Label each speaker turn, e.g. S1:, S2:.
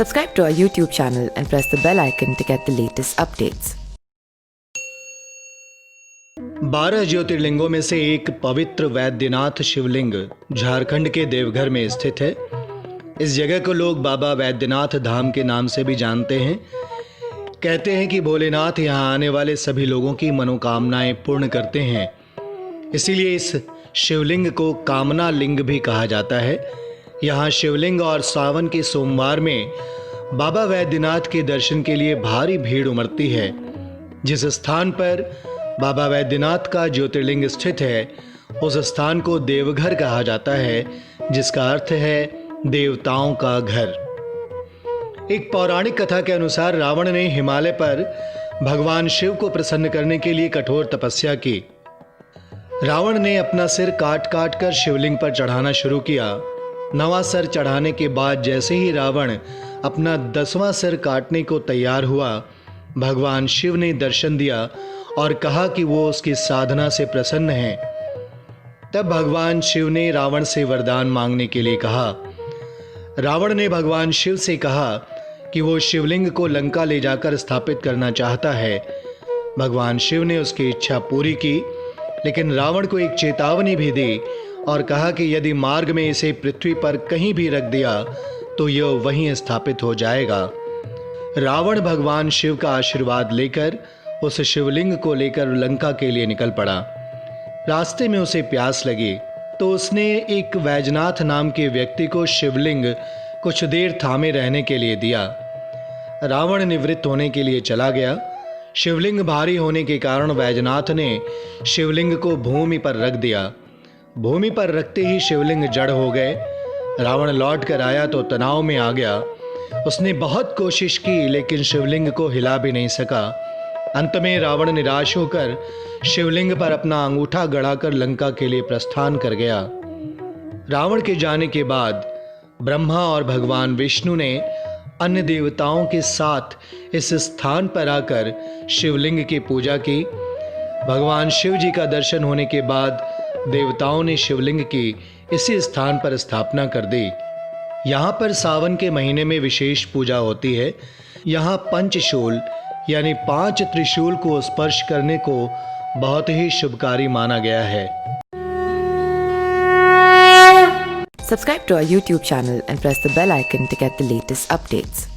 S1: Subscribe to our YouTube channel and press the bell icon to get the latest updates.
S2: 12 ज्योतिर्लिंगों में से एक पवित्र वैद्यनाथ शिवलिंग झारखंड के देवघर में स्थित है। इस जगह को लोग बाबा वैद्यनाथ धाम के नाम से भी जानते हैं। कहते हैं कि भोलेनाथ यहाँ आने वाले सभी लोगों की मनोकामनाएं पूर्ण करते हैं। इसीलिए इस शिवलिंग को कामना लिंग भी कहा जाता है। यहाँ शिवलिंग और सावन के सोमवार में बाबा वैद्यनाथ के दर्शन के लिए भारी भीड़ उमड़ती है। जिस स्थान पर बाबा वैद्यनाथ का ज्योतिर्लिंग स्थित है उस स्थान को देवघर कहा जाता है, जिसका अर्थ है देवताओं का घर। एक पौराणिक कथा के अनुसार रावण ने हिमालय पर भगवान शिव को प्रसन्न करने के लिए कठोर तपस्या की। रावण ने अपना सिर काट काट कर शिवलिंग पर चढ़ाना शुरू किया। 9वां सिर चढ़ाने के बाद जैसे ही रावण अपना 10वां सिर काटने को तैयार हुआ, भगवान शिव ने दर्शन दिया और कहा कि वो उसकी साधना से प्रसन्न हैं। तब भगवान शिव ने रावण से वरदान मांगने के लिए कहा। रावण ने भगवान शिव से कहा कि वो शिवलिंग को लंका ले जाकर स्थापित करना चाहता है। भगवान शिव ने उसकी इच्छा पूरी की, लेकिन रावण को एक चेतावनी भी दी और कहा कि यदि मार्ग में इसे पृथ्वी पर कहीं भी रख दिया तो यह वहीं स्थापित हो जाएगा। रावण भगवान शिव का आशीर्वाद लेकर उस शिवलिंग को लेकर लंका के लिए निकल पड़ा। रास्ते में उसे प्यास लगी तो उसने एक वैजनाथ नाम के व्यक्ति को शिवलिंग कुछ देर थामे रहने के लिए दिया। रावण निवृत्त होने के लिए चला गया। शिवलिंग भारी होने के कारण वैजनाथ ने शिवलिंग को भूमि पर रख दिया। भूमि पर रखते ही शिवलिंग जड़ हो गए। रावण लौट कर आया तो तनाव में आ गया। उसने बहुत कोशिश की लेकिन शिवलिंग को हिला भी नहीं सका। अंत में रावण निराश होकर शिवलिंग पर अपना अंगूठा गड़ाकर लंका के लिए प्रस्थान कर गया। रावण के जाने के बाद ब्रह्मा और भगवान विष्णु ने अन्य देवताओं के साथ इस स्थान पर आकर शिवलिंग की पूजा की। भगवान शिव जी का दर्शन होने के बाद देवताओं ने शिवलिंग की इसी स्थान पर स्थापना कर दी। यहाँ पर सावन के महीने में विशेष पूजा होती है। यहाँ पंचशूल यानी 5 त्रिशूल को स्पर्श करने को बहुत ही शुभकारी माना गया है।
S1: Subscribe to our YouTube channel and press the bell icon to get the latest updates.